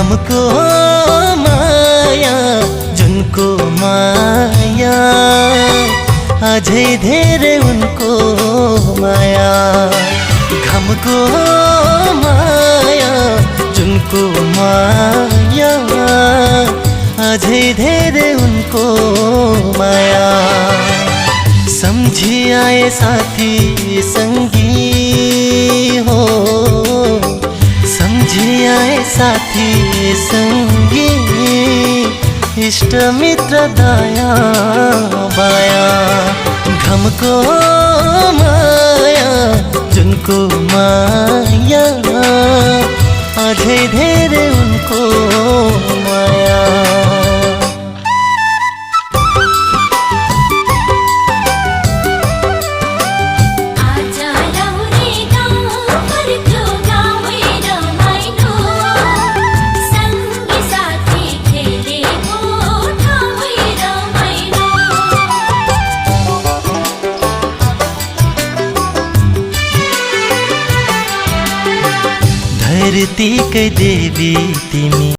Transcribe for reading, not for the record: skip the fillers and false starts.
घमको माया जुनको माया अझै धेरै उनको माया घमको माया जुनको माया अझै धेरै उनको माया सम्झी आए साथी संगी हो सम्झी आए साथी संगी इष्ट मित्र दया बाया घमको माया जुनको माया अझै धेरै उनको माया धरती कै देवी तिमी